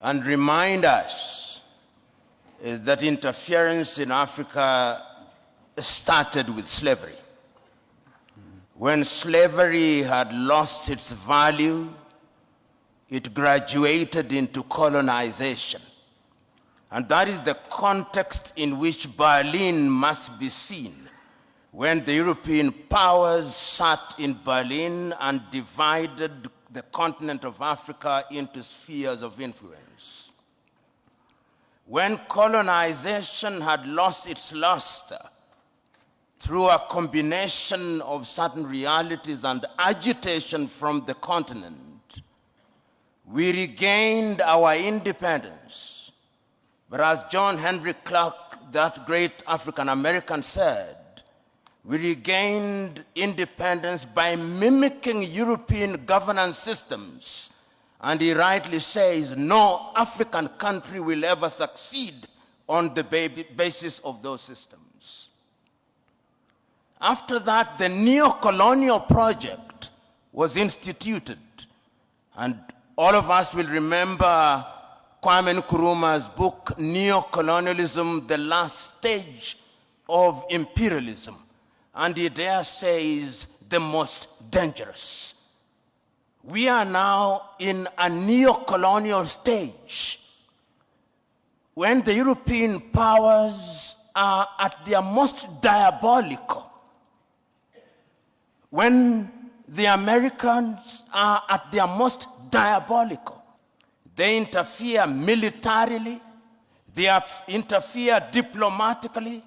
and remind us that interference in Africa started with slavery. When slavery had lost its value, it graduated into colonization. And that is the context in which Berlin must be seen when the European powers sat in Berlin and divided the continent of Africa into spheres of influence. When colonization had lost its luster through a combination of certain realities and agitation from the continent, we regained our independence. But as John Henry Clark, that great African-American, said, we regained independence by mimicking European governance systems. And he rightly says, no African country will ever succeed on the basis of those systems. After that, the neo-colonial project was instituted. And all of us will remember Kwame Nkrumah's book, Neo-Colonialism, the Last Stage of Imperialism. And he there says, the most dangerous. We are now in a neo-colonial stage when the European powers are at their most diabolical, when the Americans are at their most diabolical. They interfere militarily, they interfere diplomatically,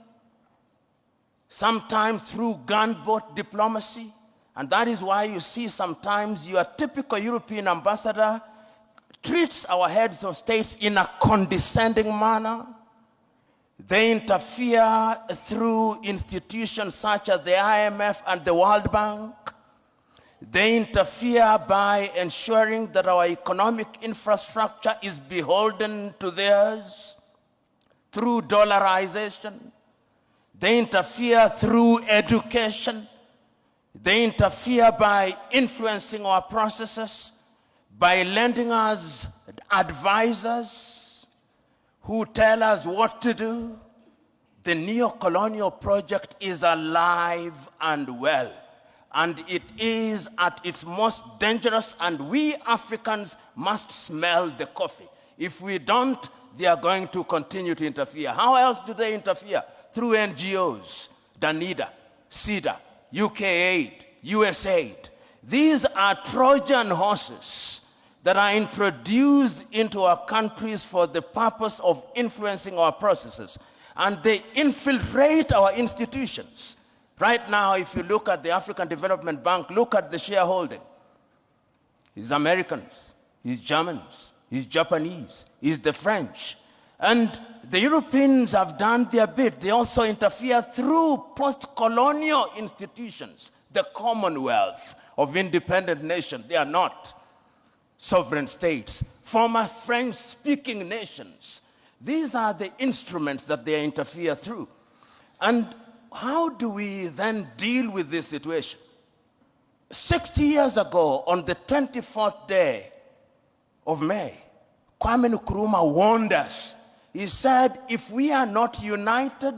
sometimes through gunboat diplomacy. And that is why you see sometimes your typical European ambassador treats our heads of states in a condescending manner. They interfere through institutions such as the IMF and the World Bank. They interfere by ensuring that our economic infrastructure is beholden to theirs through dollarization. They interfere through education. They interfere by influencing our processes, by lending us advisors who tell us what to do. The neo-colonial project is alive and well, and it is at its most dangerous, and we Africans must smell the coffee. If we don't, they are going to continue to interfere. How else do they interfere? Through NGOs, Danida, CEDA, UK Aid, USAID. These are Trojan horses that are introduced into our countries for the purpose of influencing our processes. And they infiltrate our institutions. Right now, if you look at the African Development Bank, look at the shareholding. It's Americans, it's Germans, it's Japanese, it's the French. And the Europeans have done their bit. They also interfere through post-colonial institutions, the Commonwealth of independent nations. They are not sovereign states, former French-speaking nations. These are the instruments that they interfere through. And how do we then deal with this situation? 60 years ago, on the 24th day of May, Kwame Nkrumah warned us. He said, if we are not united,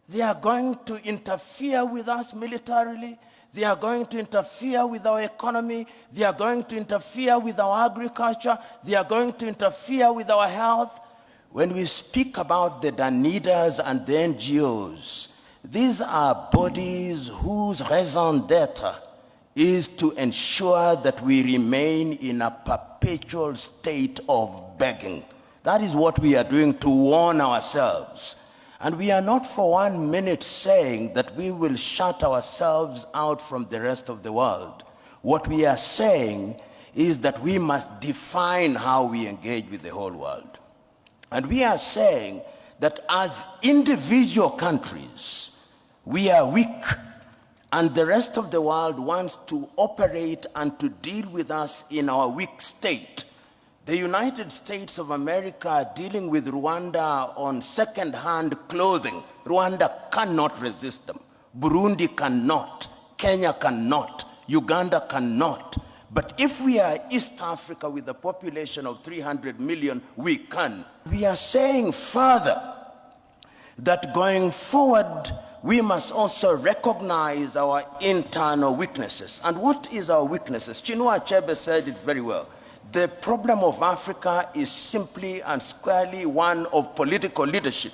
they are going to interfere with us militarily. They are going to interfere with our economy. They are going to interfere with our agriculture. They are going to interfere with our health. When we speak about the Danidas and the NGOs, these are bodies whose raison d'etre is to ensure that we remain in a perpetual state of begging. That is what we are doing to warn ourselves. And we are not for 1 minute saying that we will shut ourselves out from the rest of the world. What we are saying is that we must define how we engage with the whole world. And we are saying that as individual countries, we are weak, and the rest of the world wants to operate and to deal with us in our weak state. The United States of America are dealing with Rwanda on second-hand clothing. Rwanda cannot resist them. Burundi cannot. Kenya cannot. Uganda cannot. But if we are East Africa with a population of 300 million, we can. We are saying further that going forward, we must also recognize our internal weaknesses. And what is our weaknesses? Chinua Achebe said it very well. The problem of Africa is simply and squarely one of political leadership.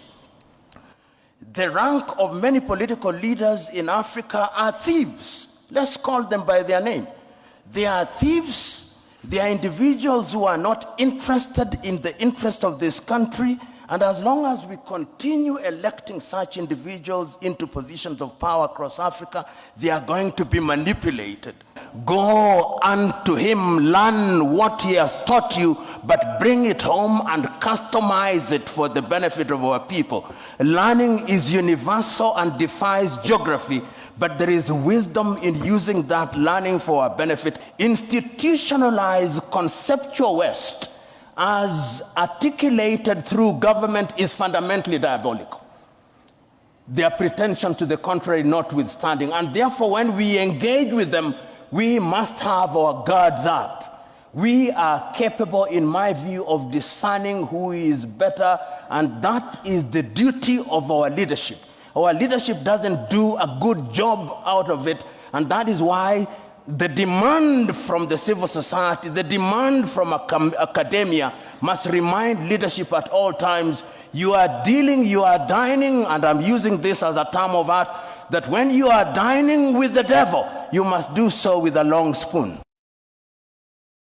The rank of many political leaders in Africa are thieves. Let's call them by their name. They are thieves. They are individuals who are not interested in the interest of this country. And as long as we continue electing such individuals into positions of power across Africa, they are going to be manipulated. Go unto him, learn what he has taught you, but bring it home and customize it for the benefit of our people. Learning is universal and defies geography, but there is wisdom in using that learning for our benefit. Institutionalized conceptual West, as articulated through government, is fundamentally diabolical. Their pretension to the contrary notwithstanding. And therefore, when we engage with them, we must have our guards up. We are capable, in my view, of discerning who is better, and that is the duty of our leadership. Our leadership doesn't do a good job out of it, and that is why the demand from the civil society, the demand from academia must remind leadership at all times, you are dealing, you are dining, and I'm using this as a term of art, that when you are dining with the devil, you must do so with a long spoon.